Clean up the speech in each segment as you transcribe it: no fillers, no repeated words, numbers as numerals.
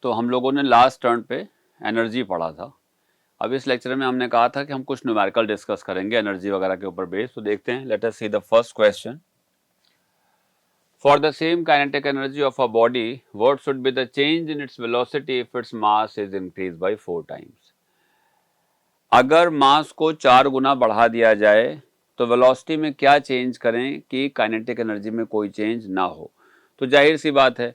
तो हम लोगों ने लास्ट टर्न पे एनर्जी पढ़ा था। अब इस लेक्चर में हमने कहा था कि हम कुछ न्यूमेरिकल डिस्कस करेंगे एनर्जी वगैरह के ऊपर बेस। तो देखते हैं, let us see the first question. For the same kinetic energy of a body, what should be the change in its velocity if its mass is increase by 4 times. अगर मास को 4 गुना बढ़ा दिया जाए तो वेलोसिटी में क्या चेंज करें कि काइनेटिक एनर्जी में कोई चेंज ना हो। तो जाहिर सी बात है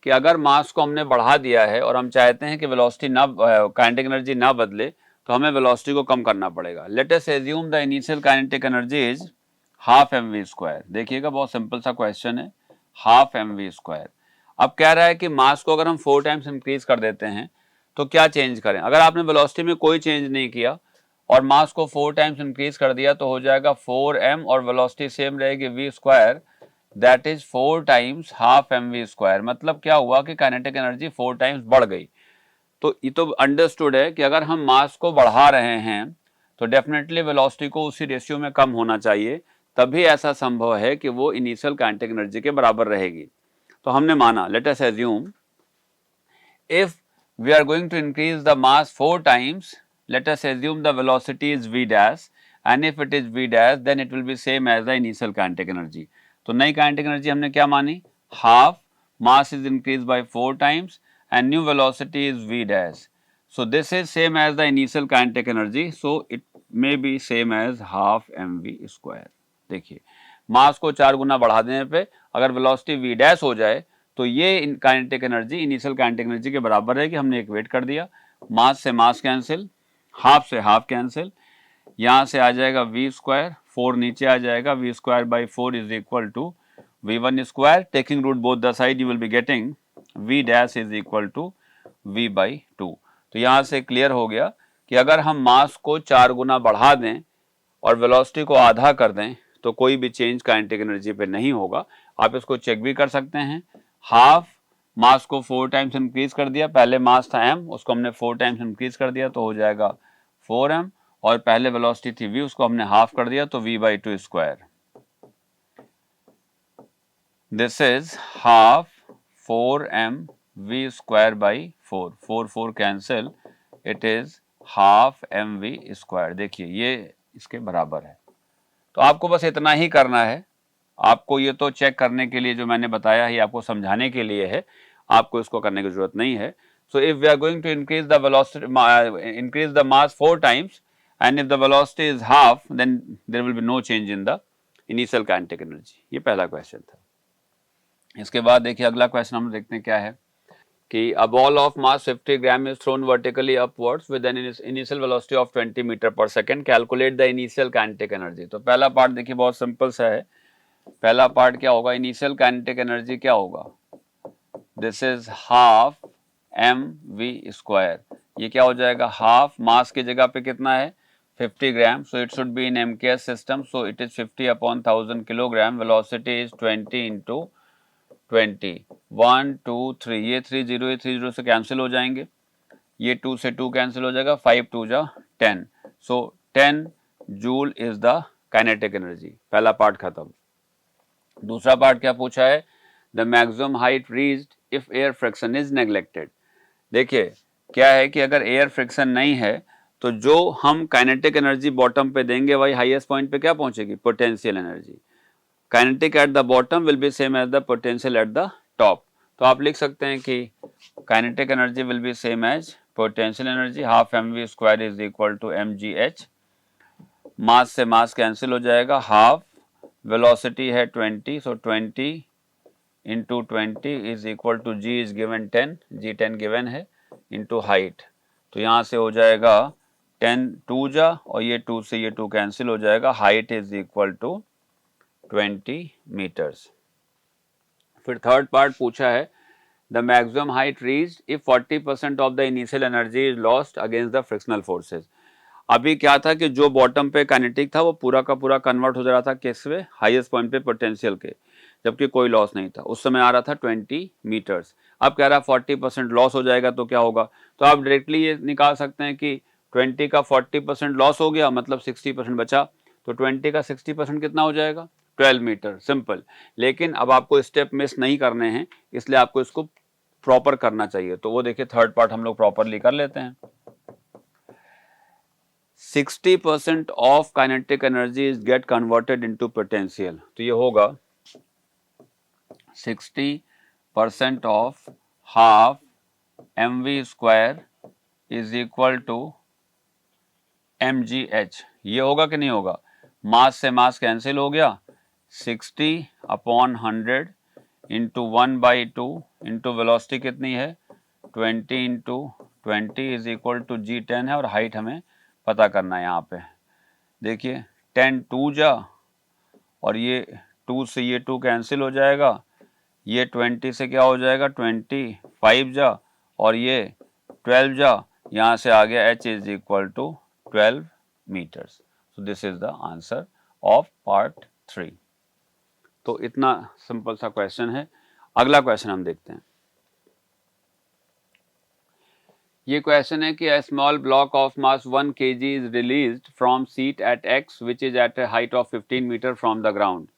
कि अगर मास को हमने बढ़ा दिया है और हम चाहते हैं कि वेलोसिटी ना काइनेटिक एनर्जी ना बदले, तो हमें वेलोसिटी को कम करना पड़ेगा। Let us assume the initial kinetic energy is half mv²। देखिएगा, बहुत सिंपल सा क्वेश्चन है, हाफ mv²। अब कह रहा है कि मास को अगर हम 4 टाइम्स इंक्रीज कर देते हैं तो क्या चेंज करें। अगर आपने वेलोसिटी में कोई चेंज नहीं किया और मास को 4 टाइम्स इंक्रीज कर दिया तो हो जाएगा 4m और वेलोसिटी सेम रहेगी v², that is 4 times half mv²। मतलब क्या हुआ कि काइनेटिक एनर्जी 4 टाइम्स बढ़ गई। तो ये तो अंडरस्टूड है कि अगर हम मास को बढ़ा रहे हैं तो डेफिनेटली वेलोसिटी को उसी रेशियो में कम होना चाहिए, तभी ऐसा संभव है कि वो इनिशियल काइनेटिक एनर्जी के बराबर रहेगी। तो हमने माना, let us assume if we are going to increase the mass 4 times, let us assume the velocity is v dash, and if it is v dash then it will be same as the initial kinetic energy। तो नई kinetic energy हमने क्या मानी, half, mass is increased by 4 times and new velocity is v dash, so this is same as the initial kinetic energy, so it may be same as half mv²। देखिए, मास को 4 गुना बढ़ा देने पे अगर velocity v dash हो जाए तो ये kinetic energy initial kinetic energy के बराबर है कि हमने इक्वेट कर दिया। मास से मास कैंसिल, हाफ से हाफ कैंसिल, यहाँ से आ जाएगा v², 4 नीचे आ जाएगा, v²/4 is equal to v1²। Taking root both the side you will be getting v dash is equal to v/2। तो यहाँ से क्लियर हो गया कि अगर हम मास को 4 गुना बढ़ा दें और वेलोसिटी को आधा कर दें तो कोई भी चेंज काइनेटिक एनर्जी पे नहीं होगा। आप इसको चेक भी कर सकते हैं। हाफ मास को 4 टाइम्स इंक्रीज कर दिया, पहले मास था m, उसको हमने 4 टाइम्स इंक्रीज कर दिया तो हो जाएगा 4m, और पहले वेलोसिटी थी v, उसको हमने हाफ कर दिया तो v/2²। This is half 4m v²/4, 4 4 cancel, it is half mv²। देखिए ये इसके बराबर है। तो आपको बस इतना ही करना है। आपको ये तो चेक करने के लिए जो मैंने बताया है आपको समझाने के लिए है, आपको इसको करने की जरूरत नहीं है। So if we are going to increase the velocity, increase the mass 4 times and if the velocity is half, then there will be no change in the initial kinetic energy. ये पहला क्वेश्चन था। इसके बाद देखिए अगला question हम देखते हैं क्या है कि a ball of mass 50 gram is thrown vertically upwards with an initial velocity of 20 metre पर second, calculate the initial kinetic energy. तो पहला पार्ट देखिए बहुत सिंपल सा है। पहला पार्ट क्या होगा, इनिशियल काइनेटिक एनर्जी क्या होगा, दिस इज हाफ mv²। ये क्या हो जाएगा, हाफ, मास की जगह पे कितना है 50 gram, so it should be in MKS system, so it is 50/1000 kilogram. Velocity is 20 into 20, 1 2 3, ये 3 0, ये 3 0 से कैंसिल हो जाएंगे, ये 2 से 2 कैंसिल हो जाएगा, 5 2 जा 10, सो 10 joule is the kinetic energy. पहला पार्ट खत्म। दूसरा पार्ट क्या पूछा है, the maximum height reached if air friction is neglected. देखिए क्या है कि अगर एयर फ्रिक्शन नहीं है तो जो हम काइनेटिक एनर्जी बॉटम पे देंगे वही हाईएस्ट पॉइंट पे क्या पहुंचेगी, potential energy. Kinetic at the bottom will be same as the potential at the top. तो आप लिख सकते हैं कि kinetic energy will be same as potential energy, half mv² is equal to mgh। Mass से मास कैंसिल हो जाएगा, half, velocity है 20, so 20 into 20 is equal to g is given 10, g 10 given है, इंटू हाइट। तो यहाँ से हो जाएगा 10 2 जा, और ये 2 से ये 2 कैंसिल हो जाएगा, height is equal to 20 metres. फिर थर्ड पार्ट पूछा है, the maximum height reached if 40% of the initial energy is lost against the frictional forces. अभी क्या था कि जो बॉटम पे काइनेटिक था वो पूरा का पूरा कन्वर्ट हो जा रहा था किस में, हाईएस्ट पॉइंट पे पोटेंशियल के, जबकि कोई लॉस नहीं था। उस समय आ रहा था 20 मीटर्स। अब कह रहा 40% लॉस हो जाएगा तो क्या होगा, तो आप डायरेक्टली ये निकाल सकते हैं कि 20 का 40% लॉस हो गया मतलब 60% बचा, तो 20 का 60% कितना हो जाएगा, 12 मीटर, सिंपल। लेकिन अब आपको स्टेप मिस नहीं करने हैं, इसलिए आपको इसको प्रॉपर करना चाहिए, तो वो देखिए थर्ड पार्ट हम लोग प्रॉपरली कर लेते हैं। 60% of kinetic energy is get converted into potential, तो ये होगा 60% of half mv square is equal to mgh। ये होगा कि नहीं होगा? मास से मास कैंसिल हो गया, 60/100 इंटू 1/2 इंटू वेलोसिटी कितनी है 20 into 20 is equal to g10 है, और हाइट हमें पता करना है। यहाँ पे देखिए 10 2 जा, और ये 2 से ये 2 कैंसिल हो जाएगा, ये 20 से क्या हो जाएगा 25 जा, और ये 12 जा, यहाँ से आ गया h is equal to 12 metres. So this is the answer of part 3। तो इतना सिंपल सा क्वेश्चन है। अगला क्वेश्चन हम देखते हैं। ये क्वेश्चन है कि a small block of mass 1 kg is released from seat at x which is at a height of 15 meter from the ground.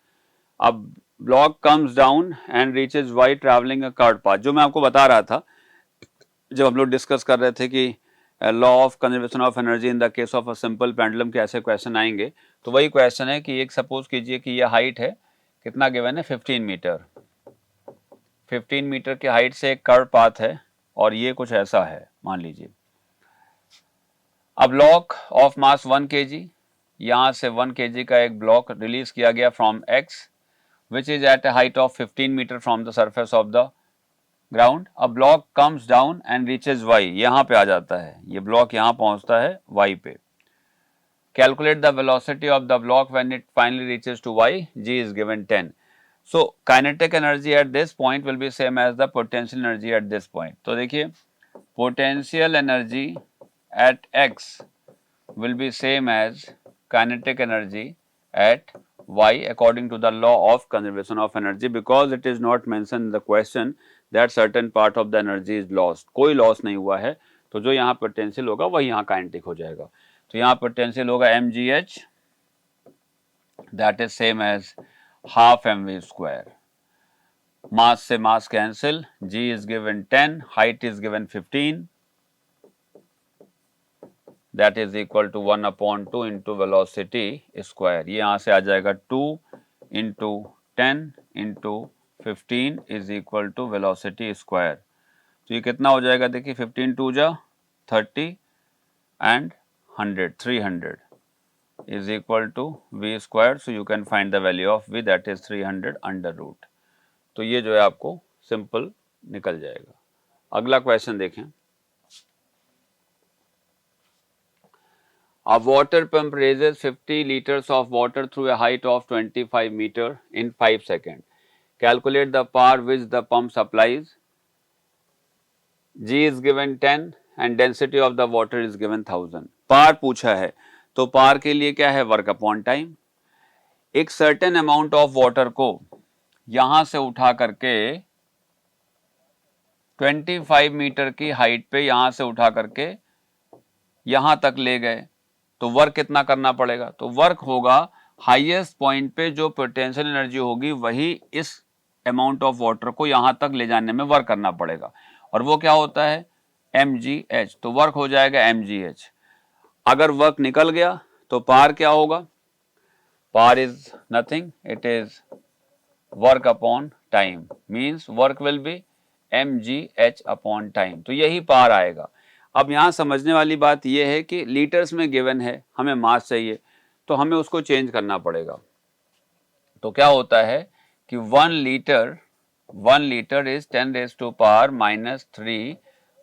अब block comes down and reaches y traveling a curved path। जो मैं आपको बता रहा था जब हम लोग डिस्कस कर रहे थे कि law of conservation of energy in the case of a simple pendulum के ऐसे क्वेश्चन आएंगे, तो वही क्वेश्चन है कि एक सपोज कीजिए कि ये हाइट है, कितना गिवन है 15 मीटर। 15 मीटर की हाइट से एक कर्व पाथ है, और ये कुछ ऐसा है मान लीजिए। अब ब्लॉक ऑफ मास 1 kg, यहाँ से 1 kg का एक ब्लॉक रिलीज किया गया from x which is at a height of 15 metre from the surface of the ground. A block comes down and reaches y, यहाँ पे आ जाता है, ये ब्लॉक यहाँ पहुंचता है y पे। Calculate the velocity of the block when it finally reaches to y, g is given 10। So kinetic energy at this point will be same as the potential energy at this point. तो देखिए potential energy at x will be same as kinetic energy at y according to the law of conservation of energy, because it is not mentioned in the question that certain part of the energy is lost। कोई loss नहीं हुआ है, तो जो यहाँ potential होगा वही यहाँ kinetic हो जाएगा। तो यहाँ potential होगा mgh, that is same as half mv square। मास से mass cancel, g is given 10, height is given 15, that is equal to 1/2 into velocity square। ये यहाँ से आ जाएगा 2 into 10 into 15 is equal to velocity square। तो ये कितना हो जाएगा देखिए 15 2 जा 30 and 100 300 is equal to v square। so you can find the value of v, that is 300 under root। तो ये जो है आपको सिंपल निकल जाएगा। अगला क्वेश्चन देखें। A water pump raises 50 liters of water through a height of 25 meter in 5 seconds. Calculate the power which the pump supplies. G is given 10 and density of the water is given 1000। पार पूछा है, तो पार के लिए क्या है work upon time. एक certain amount of water को यहां से उठा करके 25 मीटर की हाइट पे यहां से उठा करके यहां तक ले गए, तो वर्क कितना करना पड़ेगा? तो वर्क होगा हाईएस्ट पॉइंट पे जो पोटेंशियल एनर्जी होगी वही इस अमाउंट ऑफ वाटर को यहां तक ले जाने में वर्क करना पड़ेगा, और वो क्या होता है mgh। तो वर्क हो जाएगा mgh। अगर वर्क निकल गया तो पार क्या होगा? Power is nothing, it is work upon time, means work will be mgh upon time. तो यही पार आएगा। अब यहाँ समझने वाली बात यह है कि लीटर्स में गिवन है, हमें मास चाहिए, तो हमें उसको चेंज करना पड़ेगा। तो क्या होता है कि 1 लीटर इज 10⁻³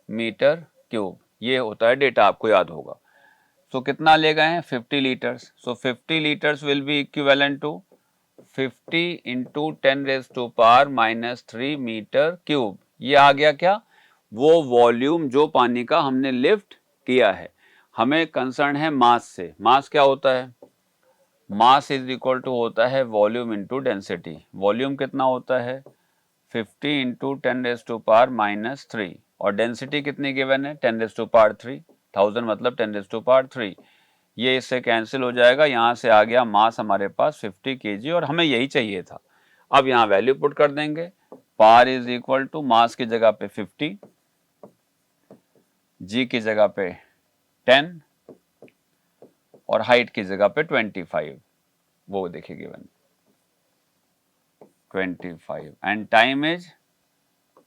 मीटर क्यूब, ये होता है डेटा, आपको याद होगा। सो कितना ले गए हैं 50 litres. So 50 litres will be equivalent to 50 into 10⁻³ metre cube. ये आ गया क्या? वो वॉल्यूम जो पानी का हमने लिफ्ट किया है। हमें कंसर्न है मास से। मास क्या होता है? मास इज इक्वल टू होता है वॉल्यूम इंटू डेंसिटी। वॉल्यूम कितना होता है 50 इंटू 10⁻³ और डेंसिटी कितनी गिवन है 10⁻³ 1000 मतलब 10⁻³। ये इससे कैंसिल हो जाएगा, यहाँ से आ गया मास हमारे पास 50 kg और हमें यही चाहिए था। अब यहाँ वैल्यू पुट कर देंगे पार इज इक्वल टू मास की जगह पे 50, जी की जगह पे 10 और हाइट की जगह पे 25, वो देखिए given 25 and time is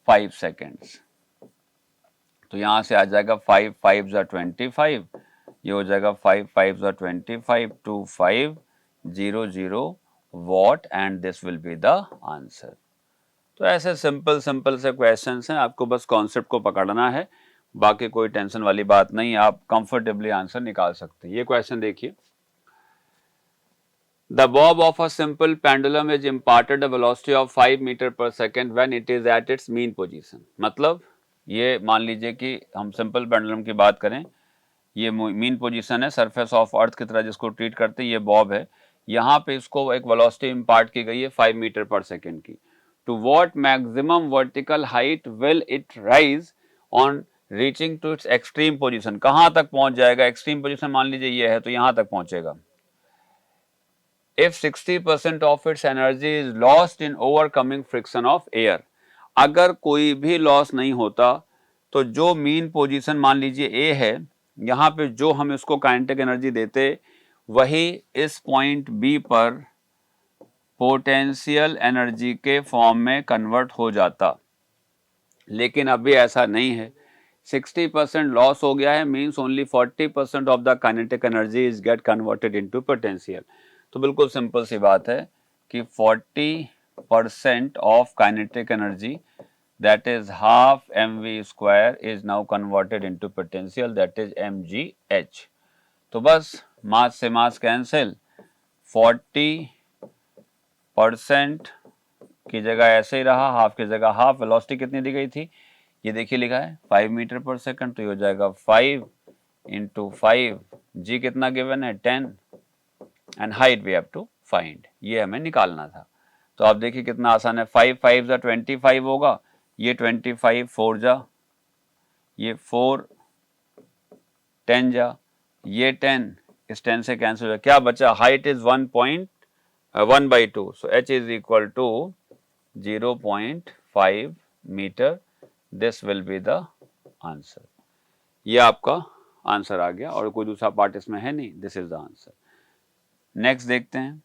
5 seconds. तो यहां से आ जाएगा 5 5 जा 25, ये हो जाएगा 5 5 जा 25 two 5 0 0 watt and this will be the answer. तो ऐसे सिंपल सिंपल से क्वेश्चंस हैं, आपको बस कॉन्सेप्ट को पकड़ना है, बाकी कोई टेंशन वाली बात नहीं, आप कंफर्टेबली आंसर निकाल सकते हैं। ये क्वेश्चन देखिए, the bob of a simple pendulum is imparted a velocity of 5 metre पर second when it is at its mean position। मतलब ये मान लीजिए कि हम सिंपल पेंडुलम की बात करें, ये मीन पोजीशन है सरफेस ऑफ अर्थ की तरह जिसको ट्रीट करते हैं, ये बॉब है, यहाँ पे इसको एक वेलोसिटी इम्पार्ट की गई है 5 मीटर पर सेकेंड की। To what maximum vertical height will it rise on reaching to its extreme position, कहाँ तक पहुंच जाएगा, एक्सट्रीम पोजीशन मान लीजिए ये है तो यहाँ तक पहुंचेगा। If 60% of its energy is lost in overcoming friction of air, अगर कोई भी लॉस नहीं होता तो जो मीन पोजीशन मान लीजिए ए है, यहाँ पे जो हम इसको काइनेटिक एनर्जी देते वही इस पॉइंट बी पर पोटेंशियल एनर्जी के फॉर्म में कन्वर्ट हो जाता, लेकिन अभी ऐसा नहीं है। 60% लॉस हो गया है, means only 40% of the kinetic energy is get converted into potential. तो बिल्कुल सिंपल सी बात है कि 40% of kinetic energy that is half mv² is now converted into potential that is mgh। तो बस मास से मास कैंसिल, 40% की जगह ऐसे ही रहा, हाफ की जगह हाफ। वेलोसिटी कितनी दी गई थी, ये देखिए लिखा है 5 मीटर पर सेकंड, तो ये हो जाएगा 5 इंटू 5, जी कितना गिवन है 10 and height we have to find, ये हमें निकालना था। तो आप देखिए कितना आसान है, 5 5 जा 25 होगा, ये 25 4 जा, ये 4 10 जा, ये 10 इस 10 से कैंसिल हो जाए, क्या बचा, height is 1/2, so h is equal to 0.5 metre, this will be the answer. ये आपका आंसर आ गया और कोई दूसरा पार्ट इसमें है नहीं, this is the answer. Next देखते हैं,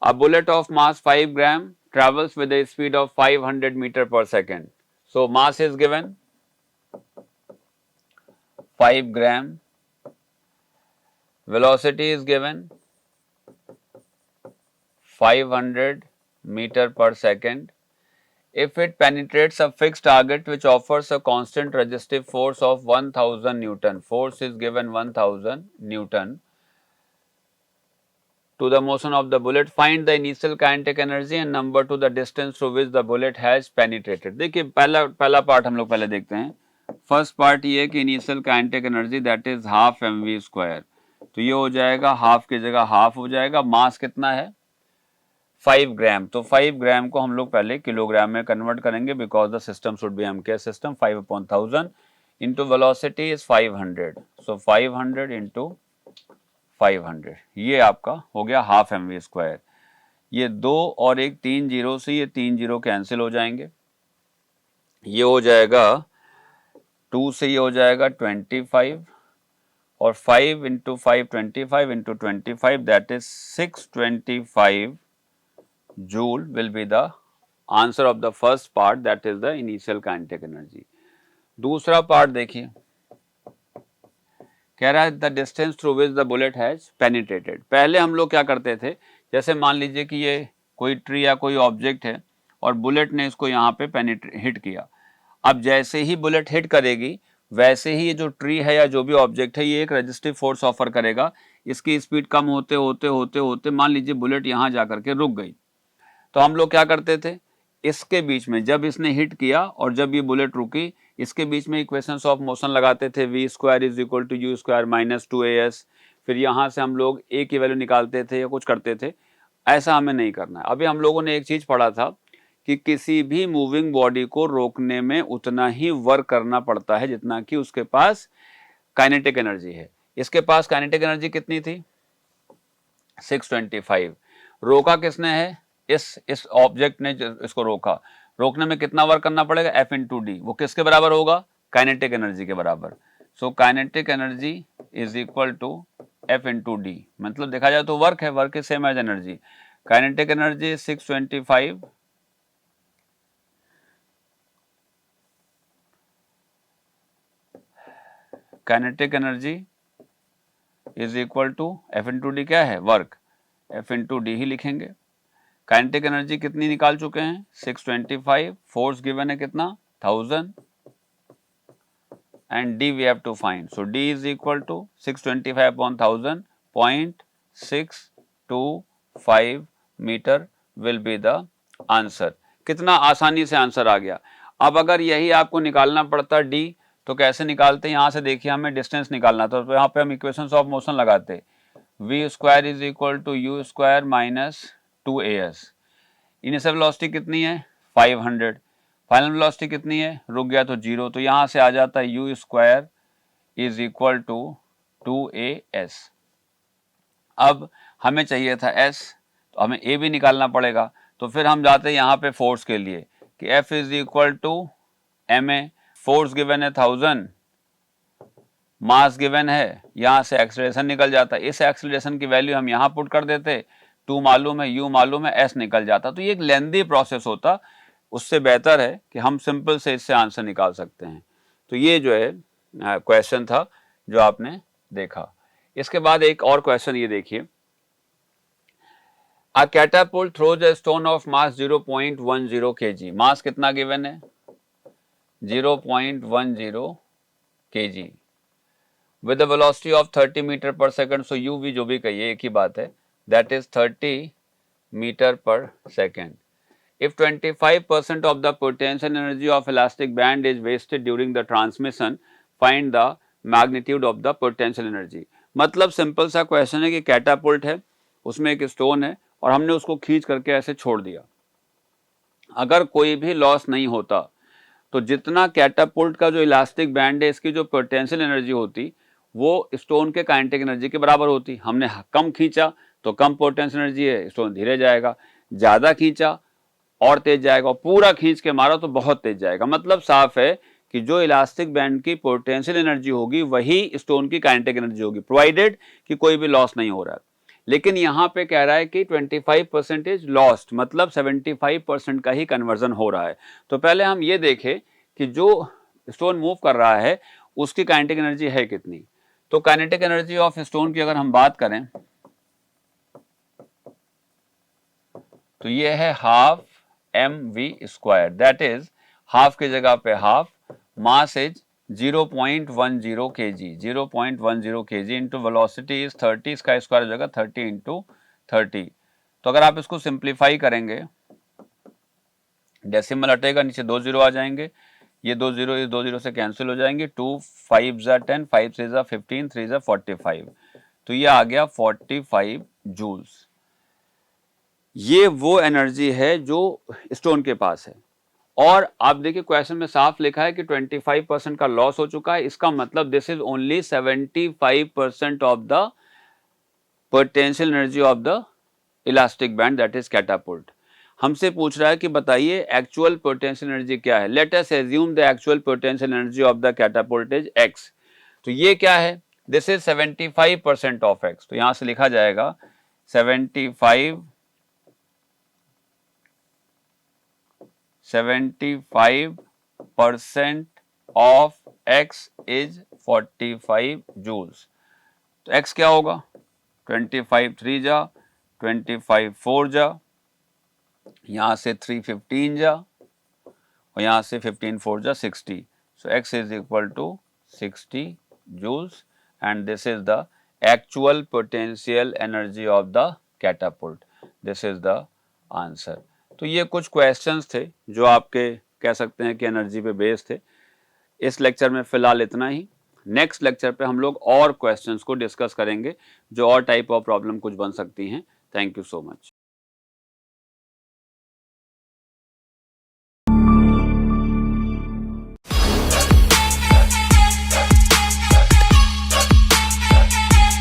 a bullet of mass 5 gram travels with a speed of 500 meter per second. So mass is given 5 gram, velocity is given 500 meter per second. If it penetrates a fixed target which offers a constant resistive force of 1000 Newton, force is given 1000 Newton to the motion of the bullet, find the initial kinetic energy and number to the distance through which the bullet has penetrated। देखिए पहला part हम लोग पहले देखते हैं। First part ये कि initial kinetic energy that is half mv², तो ये हो जाएगा हाफ की जगह हाफ हो जाएगा, मास कितना है 5 ग्राम, तो 5 ग्राम को हम लोग पहले किलोग्राम में कन्वर्ट करेंगे because the system should be MK system, 5/1000 into velocity is 500, so 500 into 500, ये आपका हो गया हाफ mv²। ये 2 और एक 3 जीरो से ये 3 जीरो कैंसिल हो जाएंगे, ये हो जाएगा 2 से ये हो जाएगा 25 और 5 into 5 25 into 25 that is 625 joule will be the answer of the first part that is the initial kinetic energy. दूसरा पार्ट देखिए, कह रहा है the distance through which the bullet has penetrated. पहले हम लोग क्या करते थे, जैसे मान लीजिए कि ये कोई ट्री या कोई ऑब्जेक्ट है और बुलेट ने इसको यहाँ पे हिट किया, अब जैसे ही बुलेट हिट करेगी वैसे ही ये जो ट्री है या जो भी ऑब्जेक्ट है ये एक रेजिस्टिव फोर्स ऑफर करेगा, इसकी स्पीड कम होते होते होते होते मान लीजिए बुलेट यहाँ जा करके रुक गई, तो हम लोग क्या करते थे, इसके बीच में जब इसने हिट किया और जब ये बुलेट रुकी इसके बीच में इक्वेशंस ऑफ मोशन लगाते थे, v² is equal to u² minus 2as, फिर यहाँ से हम लोग a की वैल्यू निकालते थे या कुछ करते थे, ऐसा हमें नहीं करना है। अभी हम लोगों ने एक चीज पढ़ा था कि किसी भी मूविंग बॉडी को रोकने में उतना ही वर्क करना पड़ता है जितना कि उसके पास काइनेटिक एनर्जी है। इसके पास काइनेटिक एनर्जी कितनी थी 625, रोका किसने है इस ऑब्जेक्ट ने इसको रोका, रोकने में कितना वर्क करना पड़ेगा, F इंटू डी, वो किसके बराबर होगा, काइनेटिक एनर्जी के बराबर। So kinetic energy is equal to F into D, मतलब देखा जाए तो वर्क है, work is same as energy. Kinetic energy 625 kinetic energy is equal to F into D, क्या है, वर्क, F इंटू डी ही लिखेंगे। काइनेटिक एनर्जी कितनी निकाल चुके हैं, 625, फोर्स गिवन है कितना, 1000, and d we have to find. So d is equal to 625 upon 1000, 0.625 meter will be the answer. कितना आसानी से आंसर आ गया। अब अगर यही आपको निकालना पड़ता d, तो कैसे निकालते हैं, यहाँ से देखिए हमें डिस्टेंस निकालना था, तो यहाँ पे हम इक्वेशंस ऑफ मोशन लगाते, v square is equal to u square minus 2as। Initial velocity कितनी है, 500, फाइनल वेलोसिटी कितनी है, रुक गया तो 0, तो यहाँ से आ जाता है u square is equal to 2as। अब हमें चाहिए था s, तो हमें a भी निकालना पड़ेगा, तो फिर हम जाते हैं यहाँ पे फोर्स के लिए कि F is equal to ma, force given है 1000, मास गिवन है, यहाँ से एक्सेलरेशन निकल जाता है, इस एक्सेलरेशन की वैल्यू हम यहाँ पुट कर देते, 2 मालूम है, u मालूम है, s निकल जाता। तो ये एक लेंदी प्रोसेस होता, उससे बेहतर है कि हम सिंपल से इससे आंसर निकाल सकते हैं। तो ये जो है क्वेश्चन था जो आपने देखा। इसके बाद एक और क्वेश्चन ये देखिए, a catapult throws a stone of mass 0.10 kg, mass कितना गिवन है, 0.10 kg with a velocity of 30 metre पर सेकंड। सो u v जो भी कहिए एक ही बात है, that is 30 मीटर पर second. If 25% of the potential energy of elastic band is wasted during the transmission, find the magnitude of the potential energy। मतलब simple सा क्वेश्चन है कि कैटापुल्ट है, उसमें एक स्टोन है और हमने उसको खींच करके ऐसे छोड़ दिया, अगर कोई भी लॉस नहीं होता तो जितना कैटापुल्ट का जो इलास्टिक बैंड है इसकी जो पोटेंशियल एनर्जी होती वो स्टोन के काइनेटिक एनर्जी के बराबर होती। हमने कम खींचा तो कम पोटेंशियल एनर्जी है, स्टोन धीरे जाएगा, ज़्यादा खींचा और तेज जाएगा, और पूरा खींच के मारा तो बहुत तेज जाएगा। मतलब साफ है कि जो इलास्टिक बैंड की पोटेंशियल एनर्जी होगी वही स्टोन की काइनेटिक एनर्जी होगी, प्रोवाइडेड कि कोई भी लॉस नहीं हो रहा है। लेकिन यहाँ पे कह रहा है कि 25% इज लॉस्ट, मतलब 75% का ही कन्वर्जन हो रहा है। तो पहले हम ये देखें कि जो स्टोन मूव कर रहा है उसकी काइनेटिक एनर्जी है कितनी। तो काइनेटिक एनर्जी ऑफ स्टोन की अगर हम बात करें तो ये है half mv square, that is half की जगह पे half, mass is 0.10 kg, 0.10 kg into velocity is 30, इसका स्क्वायर हो जाएगा 30 इंटू 30। तो अगर आप इसको सिंप्लीफाई करेंगे, डेसिमल हटेगा, नीचे 2 जीरो आ जाएंगे, ये 2 जीरो इस 2 जीरो से कैंसिल हो जाएंगे, 2 5 जा 10, 5 3 जा 15, 3 जा 45, तो ये आ गया 45 जूल्स। ये वो एनर्जी है जो स्टोन के पास है। और आप देखिए क्वेश्चन में साफ लिखा है कि 25% का लॉस हो चुका है, इसका मतलब this is only 75% of the potential energy of the elastic band, that is catapult. हमसे पूछ रहा है कि बताइए एक्चुअल पोटेंशियल एनर्जी क्या है। Let us assume the actual potential energy of the catapult is x। तो ये क्या है, दिस इज 75% ऑफ x, तो यहां से लिखा जाएगा 75% ऑफ x इज 45 जूल्स। तो x क्या होगा, 25 3 जा, 25 4 जा, यहाँ से 3 15 जा, और यहाँ से 15 4 जा 60। So x is equal to 60 joules and this is the actual potential energy of the catapult. This is the answer. तो ये कुछ क्वेश्चंस थे जो आपके कह सकते हैं कि एनर्जी पे बेस्ड थे। इस लेक्चर में फिलहाल इतना ही। नेक्स्ट लेक्चर पे हम लोग और क्वेश्चंस को डिस्कस करेंगे जो और टाइप ऑफ प्रॉब्लम कुछ बन सकती हैं। Thank you so much.